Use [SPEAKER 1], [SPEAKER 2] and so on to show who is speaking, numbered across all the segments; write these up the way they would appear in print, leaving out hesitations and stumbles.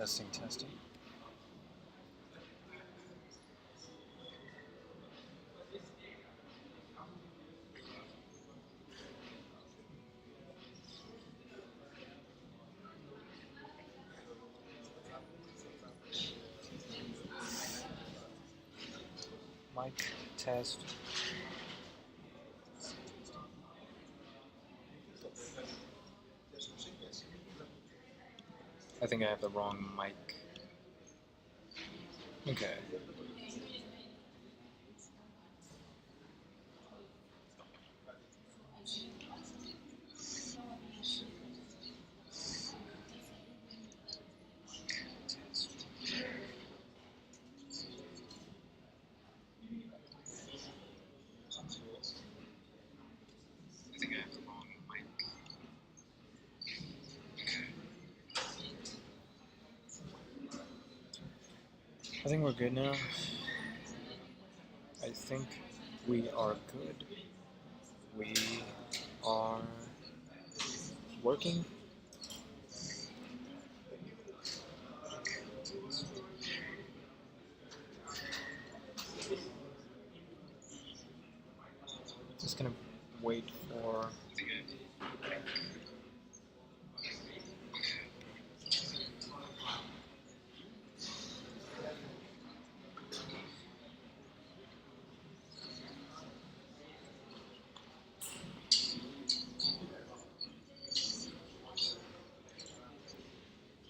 [SPEAKER 1] Testing, testing. Mic test. I think I have the wrong mic. Okay. I think I have the wrong mic. I think we're good now. I think we are good. We are working. Just gonna wait for.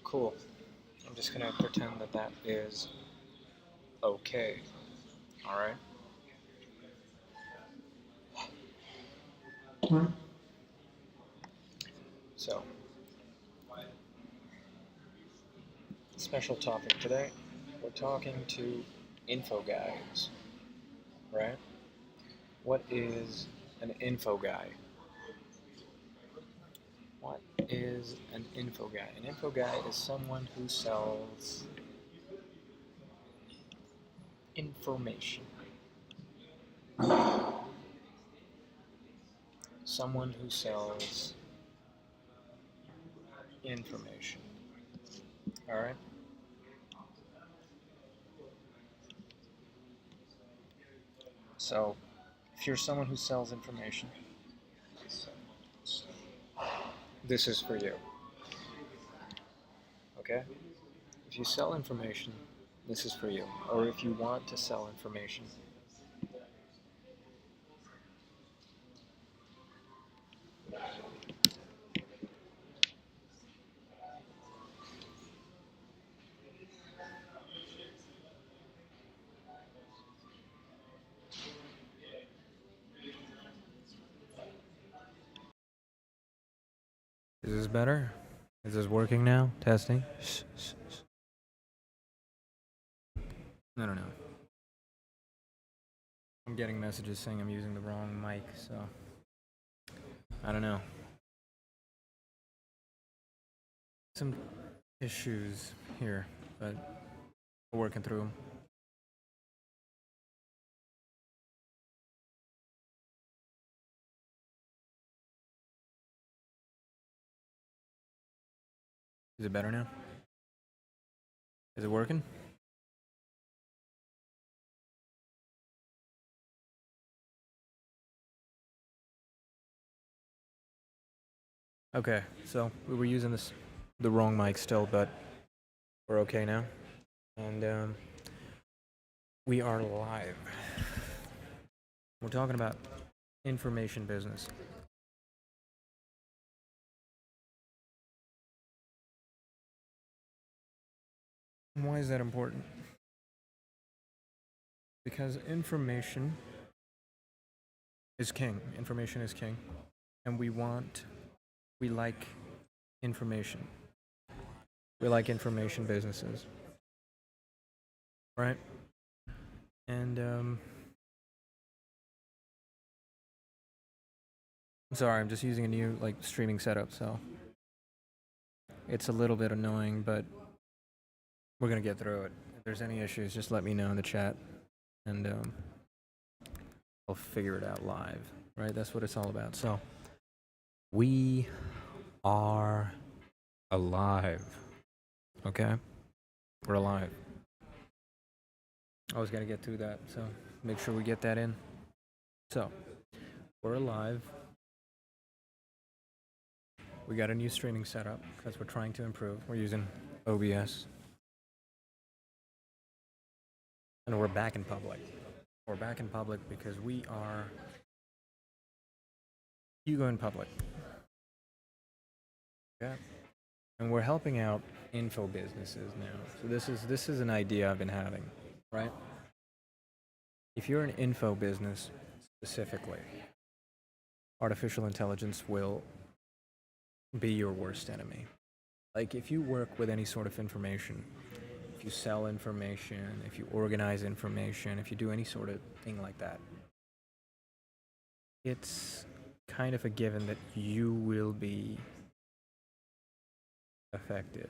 [SPEAKER 1] Cool. I'm just gonna pretend that that is okay. Alright? So, special topic today. We're talking to info guys, right? What is an info guy? What is an info guy? An info guy is someone who sells information. Someone who sells information. Alright? So, if you're someone who sells information, this is for you. Okay? If you sell information, this is for you. Or if you want to sell information, is this better? Is this working now? Testing? I don't know. I'm getting messages saying I'm using the wrong mic, so I don't know. Some issues here, but we're working through them. Is it better now? Is it working? Okay, so we were using the wrong mic still, but we're okay now. And we are live. We're talking about information business. Why is that important? Because information is king. Information is king. And we like information. We like information businesses. Right? And, I'm sorry, I'm just using a new, streaming setup, so it's a little bit annoying, but we're gonna get through it. If there's any issues, just let me know in the chat, and, I'll figure it out live, right? That's what it's all about. So, we are alive, okay? We're alive. I was gonna get through that, so make sure we get that in. So, we're alive. We got a new streaming setup because we're trying to improve. We're using OBS. And we're back in public. We're back in public because we are Hugo in public. Yeah. And we're helping out info businesses now. So this is an idea I've been having, right? If you're an info business specifically, artificial intelligence will be your worst enemy. Like if you work with any sort of information, if you sell information, if you organize information, if you do any sort of thing like that, it's kind of a given that you will be affected.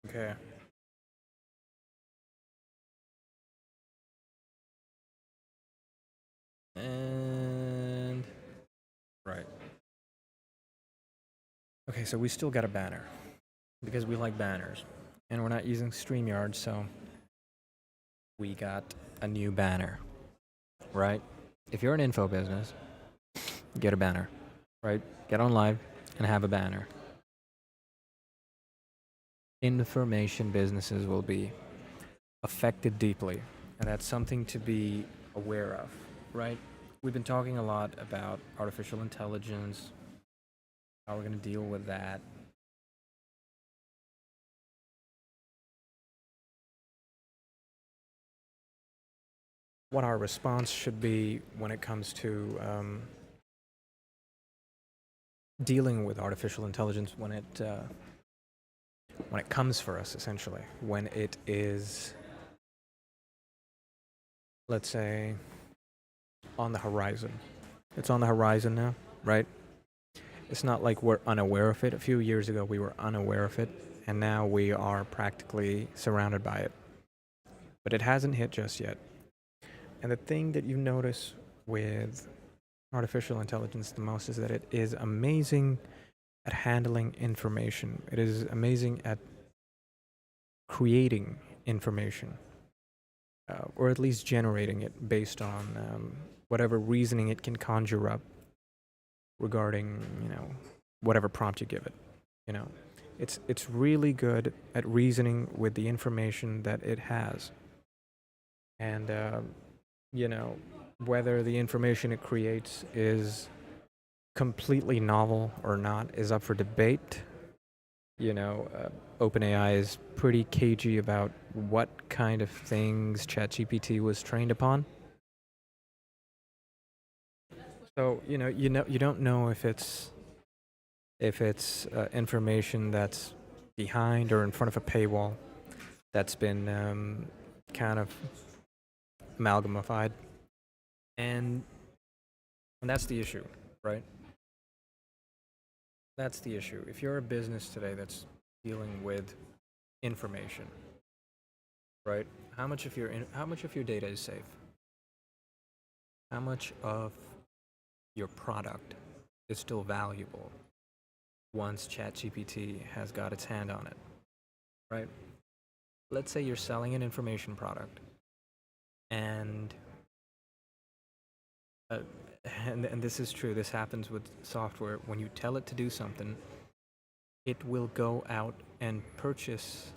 [SPEAKER 1] Okay. And right. Okay, so we still got a banner because we like banners. And we're not using StreamYard, so we got a new banner, right? If you're an info business, get a banner, right? Get on live and have a banner. Information businesses will be affected deeply, and that's something to be aware of, right? We've been talking a lot about artificial intelligence, how we're going to deal with that. What our response should be when it comes to dealing with artificial intelligence when it comes for us, essentially, when it is, let's say, on the horizon. It's on the horizon now, right? It's not like we're unaware of it. A few years ago, we were unaware of it, and now we are practically surrounded by it. But it hasn't hit just yet. And the thing that you notice with artificial intelligence the most is that it is amazing at handling information. It is amazing at creating information, or at least generating it based on whatever reasoning it can conjure up regarding, whatever prompt you give it. It's really good at reasoning with the information that it has, and whether the information it creates is completely novel or not is up for debate. OpenAI is pretty cagey about what kind of things ChatGPT was trained upon. So you don't know if it's information that's behind or in front of a paywall that's been kind of amalgamified, and that's the issue, right? That's the issue. If you're a business today that's dealing with information, right? How much of your data is safe? How much of your product is still valuable once ChatGPT has got its hand on it, right? Let's say you're selling an information product, and and this is true. This happens with software. When you tell it to do something, it will go out and purchase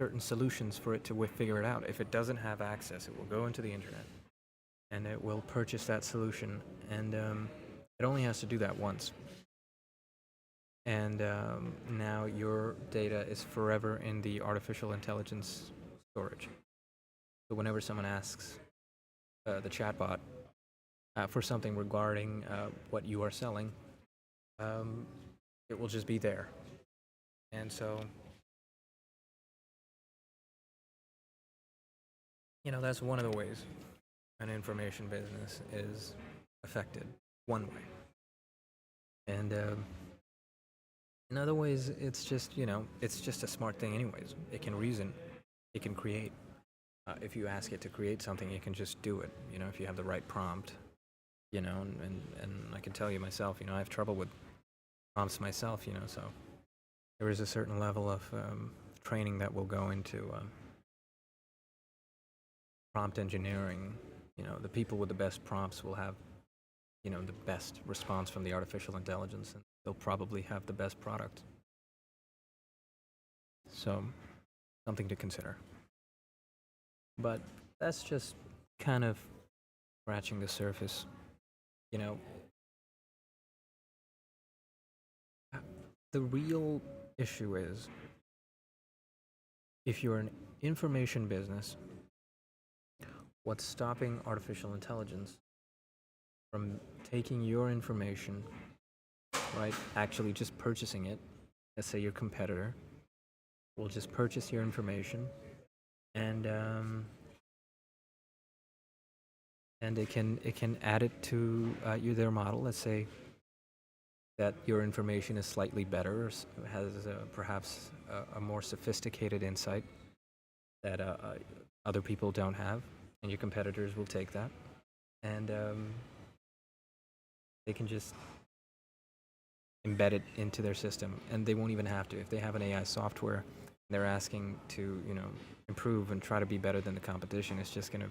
[SPEAKER 1] certain solutions for it to figure it out. If it doesn't have access, it will go into the internet and it will purchase that solution. And it only has to do that once. And now your data is forever in the artificial intelligence storage. So whenever someone asks the chatbot for something regarding what you are selling, it will just be there. And so, that's one of the ways. an information business is affected one way. And in other ways, it's just, it's just a smart thing anyways. It can reason, it can create. If you ask it to create something, it can just do it, if you have the right prompt, and I can tell you myself, I have trouble with prompts myself, so there is a certain level of training that will go into prompt engineering. The people with the best prompts will have, the best response from the artificial intelligence, and they'll probably have the best product. So, something to consider. But that's just kind of scratching the surface. The real issue is, if you're an information business, what's stopping artificial intelligence from taking your information, right, actually just purchasing it? Let's say your competitor will just purchase your information, and it can add it to their model. Let's say that your information is slightly better, or has perhaps a more sophisticated insight that other people don't have, and your competitors will take that, and they can just embed it into their system, and they won't even have to. If they have an AI software, they're asking to improve and try to be better than the competition, it's just going to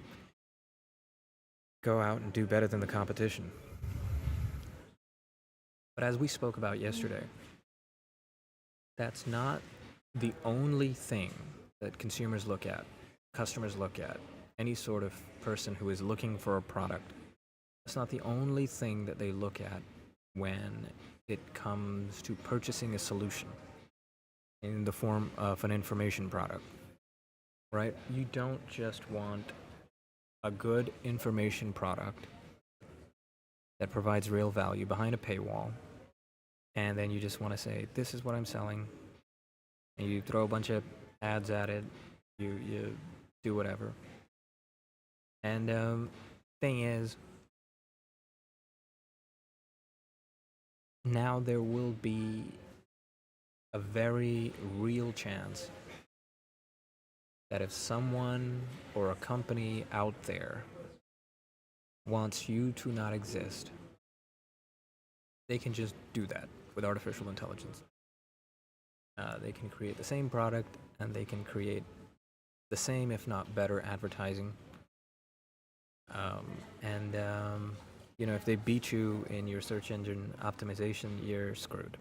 [SPEAKER 1] go out and do better than the competition. But as we spoke about yesterday, that's not the only thing that consumers look at, customers look at, any sort of person who is looking for a product. It's not the only thing that they look at when it comes to purchasing a solution in the form of an information product, right? You don't just want a good information product that provides real value behind a paywall, and then you just want to say, this is what I'm selling, and you throw a bunch of ads at it, you do whatever. And thing is, now there will be a very real chance that if someone or a company out there wants you to not exist, they can just do that with artificial intelligence. They can create the same product, and they can create the same, if not better, advertising. If they beat you in your search engine optimization, you're screwed.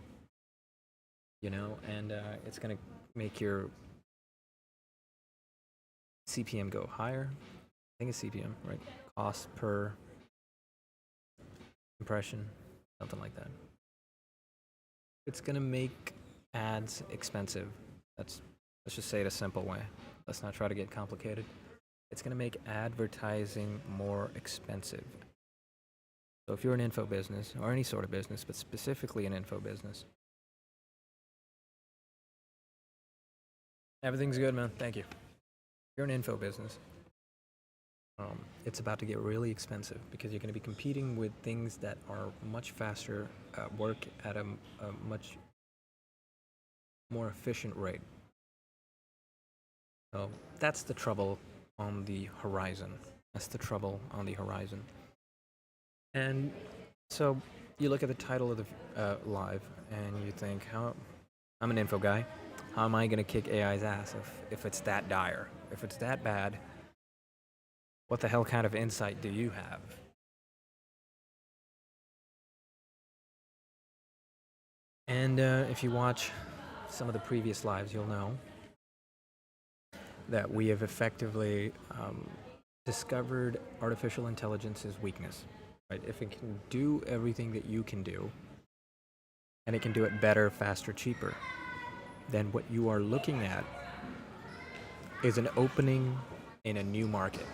[SPEAKER 1] And it's going to make your CPM go higher. I think it's CPM, right? Cost per impression, something like that. It's going to make ads expensive. Let's just say it a simple way. Let's not try to get complicated. It's going to make advertising more expensive. So if you're an info business, or any sort of business, but specifically an info business, everything's good, man. Thank you. If you're an info business, it's about to get really expensive, because you're going to be competing with things that are much faster, work at a much more efficient rate. So that's the trouble on the horizon. And so you look at the title of the live, and you think, I'm an info guy. How am I going to kick AI's ass if it's that dire? If it's that bad, what the hell kind of insight do you have? And if you watch some of the previous lives, you'll know that we have effectively discovered artificial intelligence's weakness. Right? If it can do everything that you can do, and it can do it better, faster, cheaper, then what you are looking at is an opening in a new market,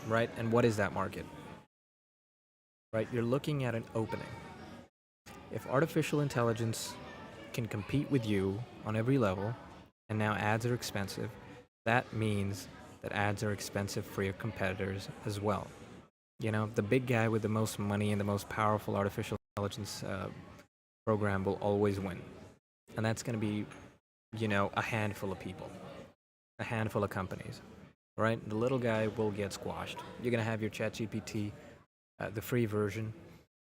[SPEAKER 1] right? And what is that market? Right? You're looking at an opening. If artificial intelligence can compete with you on every level, and now ads are expensive, that means that ads are expensive for your competitors as well. You know, the big guy with the most money and the most powerful artificial intelligence program will always win. And that's going to be, you know, a handful of people, a handful of companies, right? The little guy will get squashed. You're going to have your ChatGPT, the free version,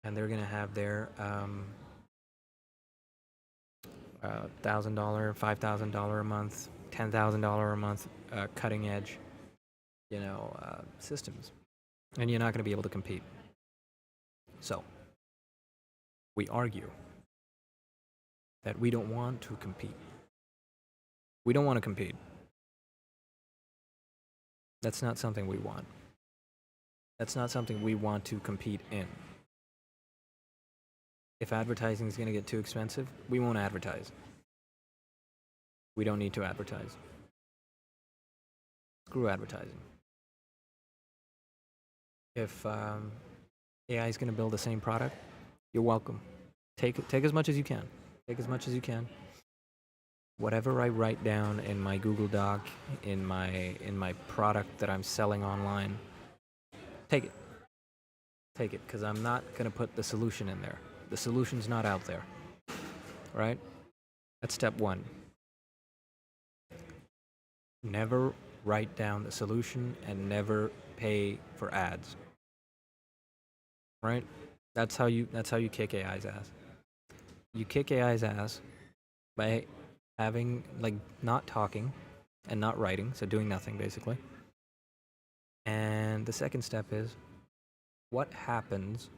[SPEAKER 1] and they're going to have their $1,000, $5,000 a month, $10,000 a month cutting edge, you know, systems. And you're not going to be able to compete. So, we argue that we don't want to compete. We don't want to compete. That's not something we want. That's not something we want to compete in. If advertising is going to get too expensive, we won't advertise. We don't need to advertise. Screw advertising. If AI is going to build the same product, you're welcome. Take as much as you can. Take as much as you can. Whatever I write down in my Google Doc, in my product that I'm selling online, take it. Take it, because I'm not going to put the solution in there. The solution's not out there. Right? That's step one. Never write down the solution and never pay for ads. Right? That's how you kick AI's ass. You kick AI's ass by having, like, not talking and not writing, so doing nothing basically. And the second step is, what happens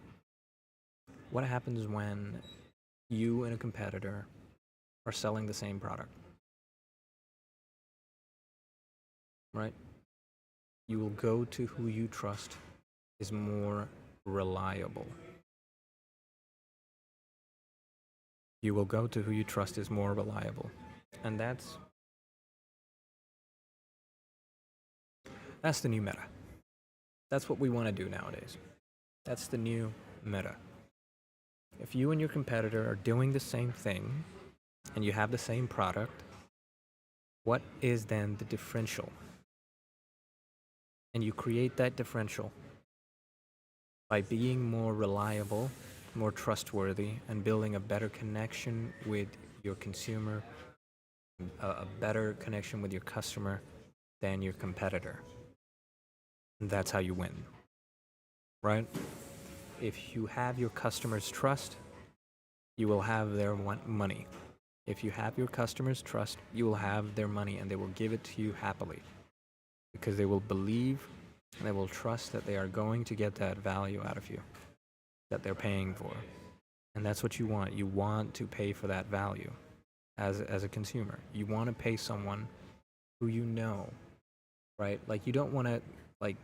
[SPEAKER 1] when you and a competitor are selling the same product? Right? You will go to who you trust is more reliable. You will go to who you trust is more reliable. And that's the new meta. That's what we want to do nowadays. That's the new meta. If you and your competitor are doing the same thing and you have the same product, what is then the differential? And you create that differential by being more reliable, more trustworthy, and building a better connection with your consumer, a better connection with your customer than your competitor. And that's how you win, right? If you have your customers' trust, you will have their money. If you have your customers' trust, you will have their money, and they will give it to you happily, because they will believe and they will trust that they are going to get that value out of you that they're paying for. And that's what you want. You want to pay for that value as a consumer. You want to pay someone who you know, right? Like, you don't want to, like,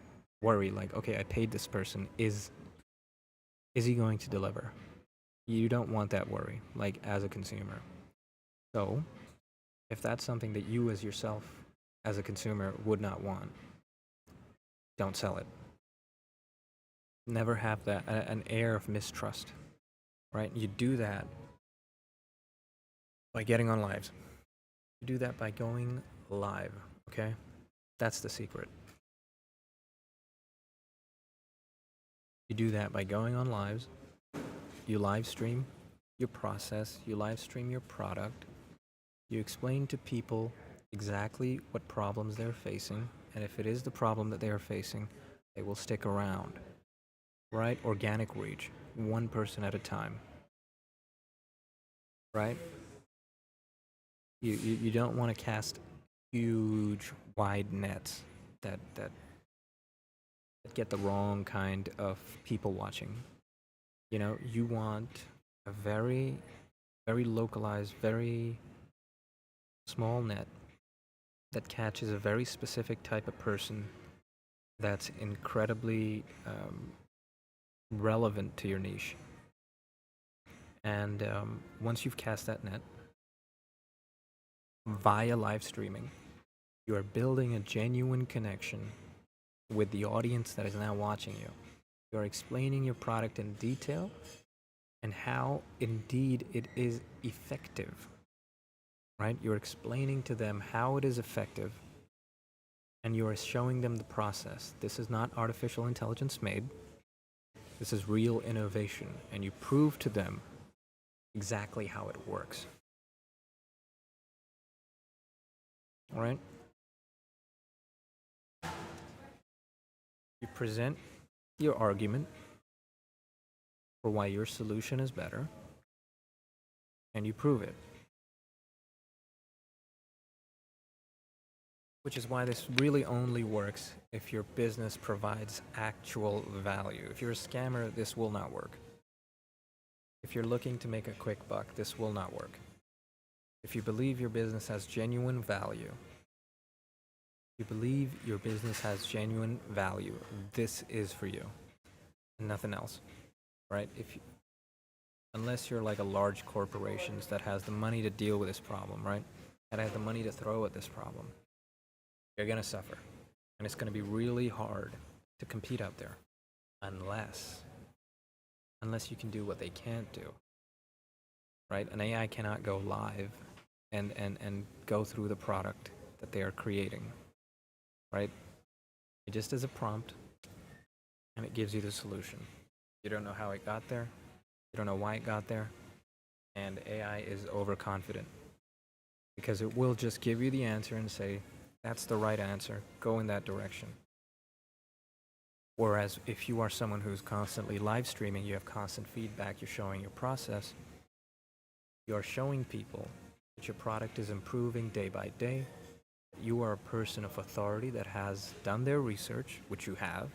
[SPEAKER 1] worry, like, okay, I paid this person. Is he going to deliver? You don't want that worry, like, as a consumer. So, if that's something that you as yourself, as a consumer, would not want, don't sell it. Never have that, an air of mistrust, right? You do that by getting on lives. You do that by going live, okay? That's the secret. You do that by going on lives. You live stream your process. You live stream your product. You explain to people exactly what problems they're facing. And if it is the problem that they are facing, they will stick around, right? Organic reach, one person at a time, right? You don't want to cast huge, wide nets that get the wrong kind of people watching. You know, you want a very, very localized, very small net that catches a very specific type of person that's incredibly relevant to your niche. And once you've cast that net via live streaming, you are building a genuine connection with the audience that is now watching you. You're explaining your product in detail and how indeed it is effective, right? You're explaining to them how it is effective and you are showing them the process. This is not artificial intelligence made. This is real innovation, and you prove to them exactly how it works. All right? You present your argument for why your solution is better, and you prove it. Which is why this really only works if your business provides actual value. If you're a scammer, this will not work. If you're looking to make a quick buck, this will not work. If you believe your business has genuine value, this is for you, and nothing else, right? Unless you're like a large corporation that has the money to deal with this problem, right? That has the money to throw at this problem, you're gonna suffer, and it's gonna be really hard to compete out there, unless you can do what they can't do, right? An AI cannot go live and go through the product that they are creating, right? It just is a prompt, and it gives you the solution. You don't know how it got there, you don't know why it got there, and AI is overconfident because it will just give you the answer and say, that's the right answer, go in that direction. Whereas if you are someone who's constantly live streaming, you have constant feedback, you're showing your process, you are showing people that your product is improving day by day, you are a person of authority that has done their research, which you have,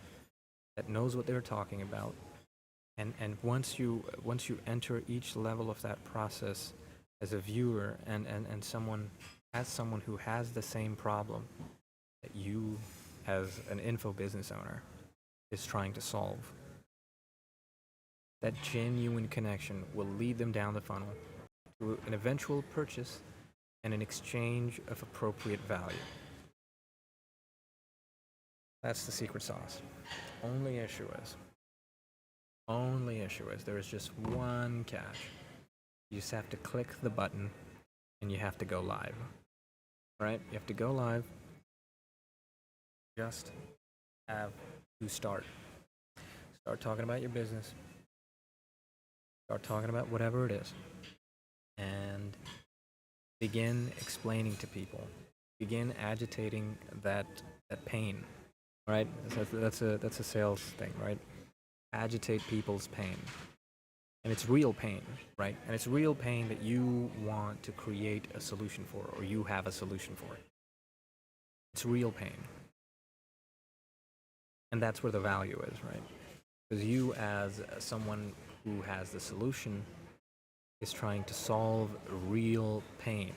[SPEAKER 1] that knows what they're talking about, and once you enter each level of that process as a viewer and someone who has the same problem that you as an info business owner is trying to solve, that genuine connection will lead them down the funnel to an eventual purchase and an exchange of appropriate value. That's the secret sauce. Only issue is there is just one catch. You just have to click the button and you have to go live. Right? You have to go live. Just have to start. Start talking about your business. Start talking about whatever it is. And begin explaining to people. Begin agitating that pain. Right? That's a sales thing, right? Agitate people's pain. And it's real pain, right? And it's real pain that you want to create a solution for, or you have a solution for it. It's real pain. And that's where the value is, right? Because you, as someone who has the solution, is trying to solve real pain.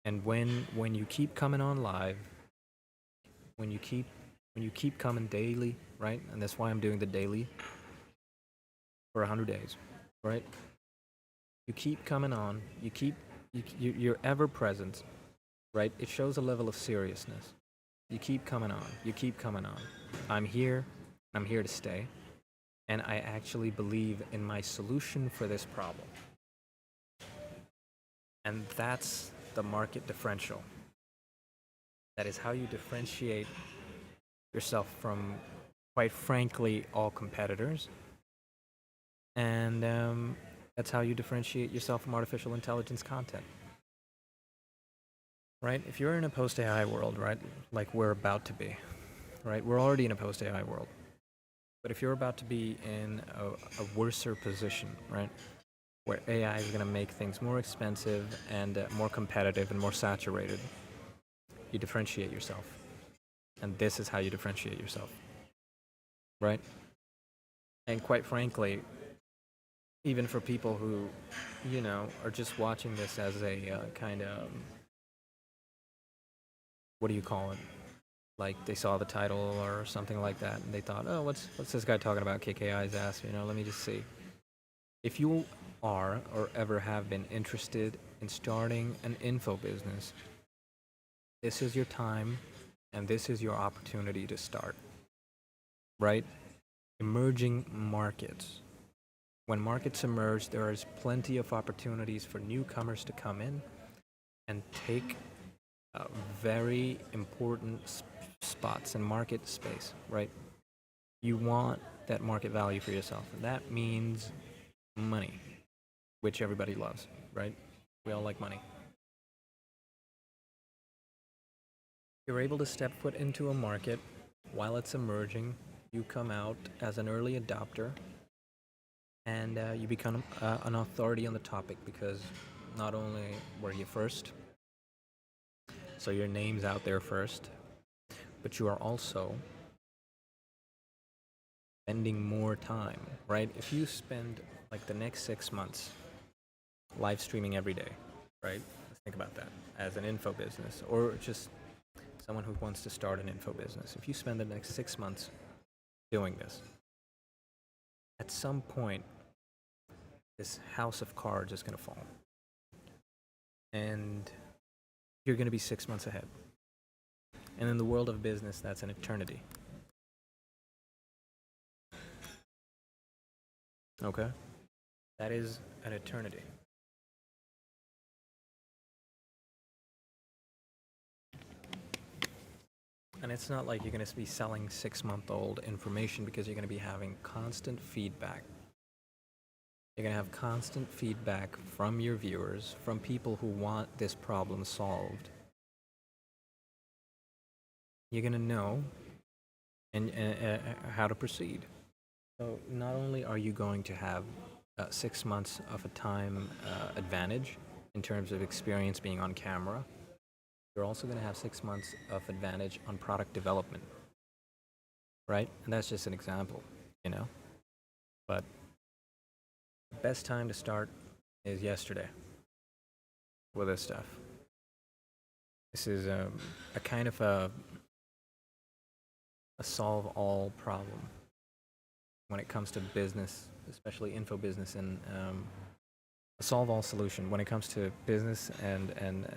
[SPEAKER 1] And when you keep coming on live, when you keep coming daily, right? And that's why I'm doing the daily for 100 days, right? You keep coming on, you're ever present, right? It shows a level of seriousness. You keep coming on. I'm here to stay, and I actually believe in my solution for this problem. And that's the market differential. That is how you differentiate yourself from, quite frankly, all competitors. And that's how you differentiate yourself from artificial intelligence content. Right? If you're in a post-AI world, right, like we're about to be, right? We're already in a post-AI world. But if you're about to be in a worser position, right, where AI is going to make things more expensive and more competitive and more saturated, you differentiate yourself. And this is how you differentiate yourself. Right? And quite frankly, even for people who, are just watching this as a kind of, what do you call it? Like they saw the title or something like that, and they thought, oh, what's this guy talking about? Kick AI's ass, let me just see. If you are or ever have been interested in starting an info business, this is your time and this is your opportunity to start. Right? Emerging markets. When markets emerge, there is plenty of opportunities for newcomers to come in and take very important spots and market space, right? You want that market value for yourself. And that means money, which everybody loves, right? We all like money. You're able to step foot into a market while it's emerging. You come out as an early adopter, and you become an authority on the topic because not only were you first, so your name's out there first, but you are also spending more time, right? If you spend like the next 6 months live streaming every day, right? Let's think about that as an info business or just someone who wants to start an info business. If you spend the next 6 months doing this, at some point, this house of cards is going to fall. And you're going to be 6 months ahead. And in the world of business, that's an eternity. Okay? That is an eternity. And it's not like you're going to be selling 6-month-old information because you're going to be having constant feedback. You're going to have constant feedback from your viewers, from people who want this problem solved. You're going to know and how to proceed. So not only are you going to have 6 months of a time advantage in terms of experience being on camera, you're also going to have 6 months of advantage on product development, right? And that's just an example, you know? But the best time to start is yesterday with this stuff. This is a kind of a solve-all problem when it comes to business, especially info business, and a solve-all solution when it comes to business and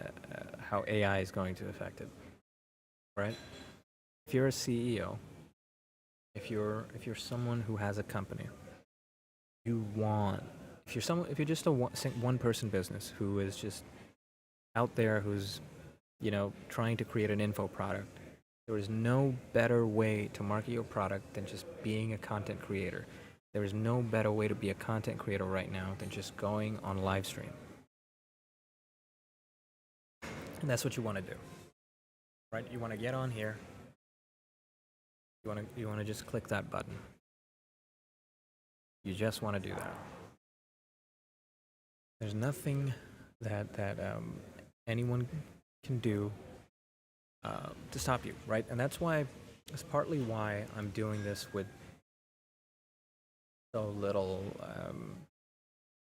[SPEAKER 1] how AI is going to affect it, right? If you're a CEO, if you're someone who has a company, if you're just a one-person business who is just out there who's trying to create an info product, there is no better way to market your product than just being a content creator. There is no better way to be a content creator right now than just going on live stream. And that's what you want to do, right? You want to get on here. You want to just click that button. You just want to do that. There's nothing that anyone can do to stop you, right? And that's partly why I'm doing this with so little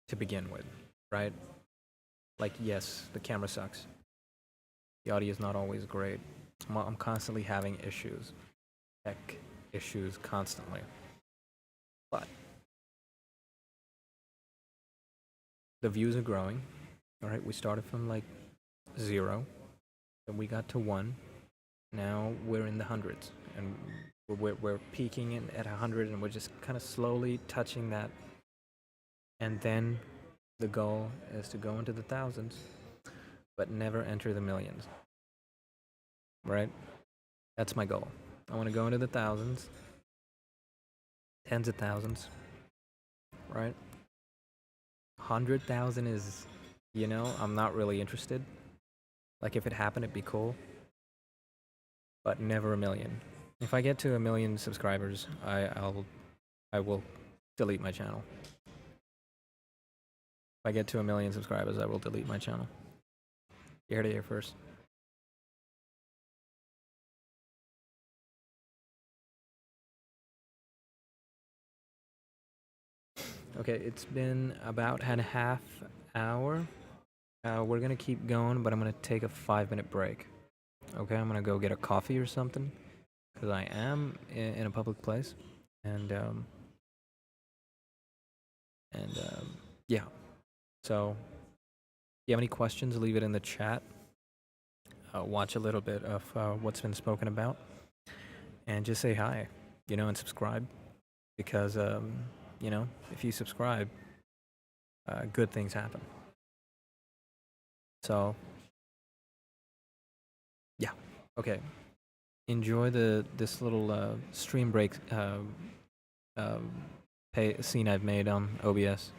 [SPEAKER 1] to begin with, right? Like, yes, the camera sucks. The audio is not always great. I'm constantly having issues, tech issues constantly. But the views are growing. All right, we started from like 0, then we got to 1. Now we're in the hundreds, and we're peaking at 100, and we're just kind of slowly touching that. And then the goal is to go into the thousands, but never enter the millions. Right? That's my goal. I want to go into the thousands, tens of thousands. Right? 100,000 is, I'm not really interested. Like, if it happened, it'd be cool. But never a million. If I get to 1 million subscribers, I will delete my channel. If I get to 1 million subscribers, I will delete my channel. You heard it here first. Okay, it's been about a half hour. We're gonna keep going, but I'm gonna take a 5-minute break. Okay, I'm gonna go get a coffee or something, because I am in a public place, and yeah. So, if you have any questions, leave it in the chat. Watch a little bit of what's been spoken about, and just say hi, and subscribe, because if you subscribe, good things happen. So, yeah, okay. enjoy this little stream break uh, scene I've made on OBS.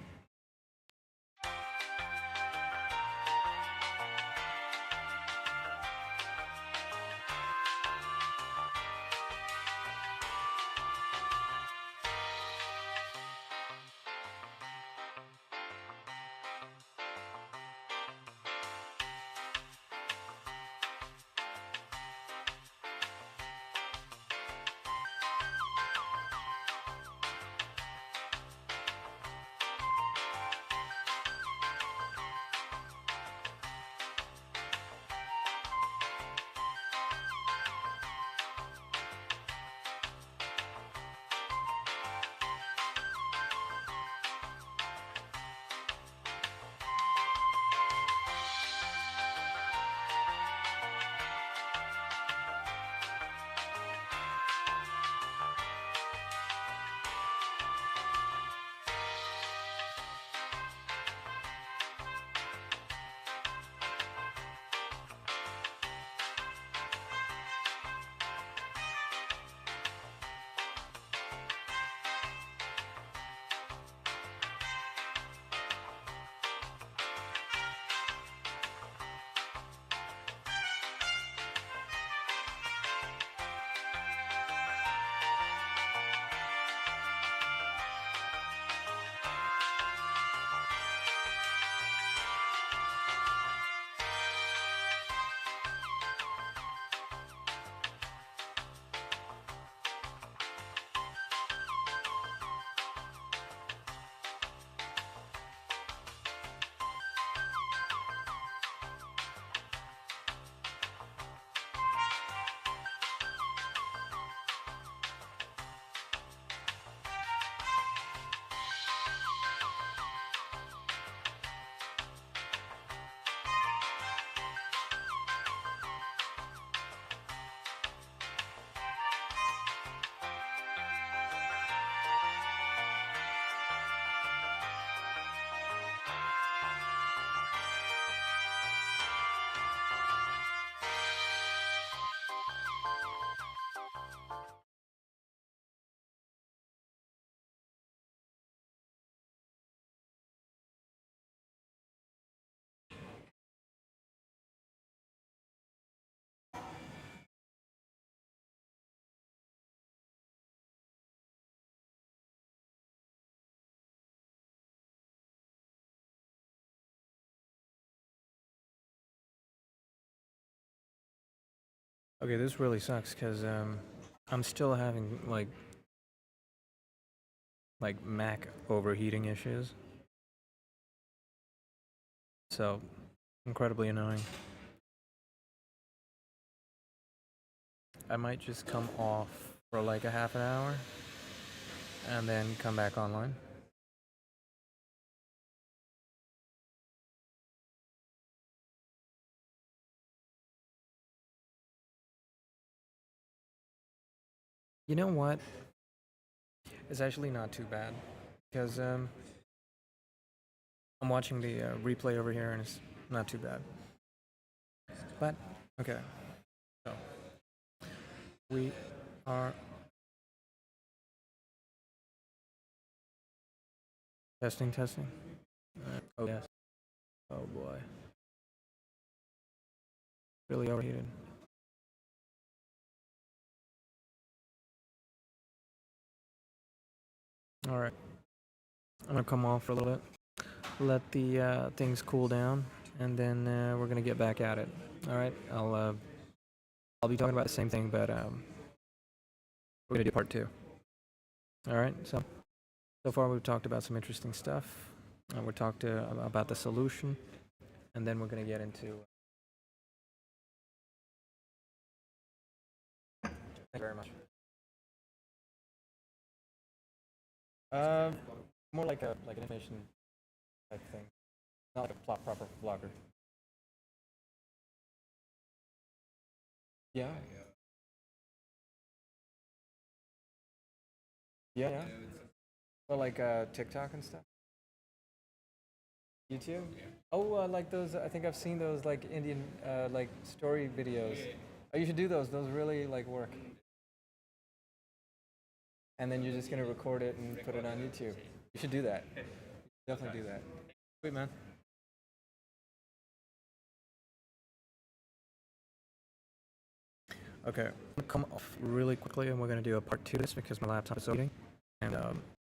[SPEAKER 1] Okay, this really sucks because I'm still having like Mac overheating issues. So incredibly annoying. I might just come off for like a half an hour and then come back online. You know what? It's actually not too bad because I'm watching the replay over here and it's not too bad. But okay, so we are testing. Oh yes. Oh boy. Really overheated. All right. I'm gonna come off for a little bit, let the things cool down, and then we're gonna get back at it. All right. I'll be talking about the same thing, but we're gonna do part two. All right. So far we've talked about some interesting stuff. We talked about the solution, and then we're gonna get into. Thank you very much. Uh, More like an animation type thing, not like a proper vlogger. Yeah. Yeah. Well, like TikTok and stuff. YouTube. Oh, like those. I think I've seen those like Indian like story videos. Oh, you should do those. Those really like work. And then you're just gonna record it and put it on YouTube. You should do that. Definitely do that. Sweet, man. Okay, I'm gonna come off really quickly, and we're gonna do a part 2 of this because my laptop is overheating. And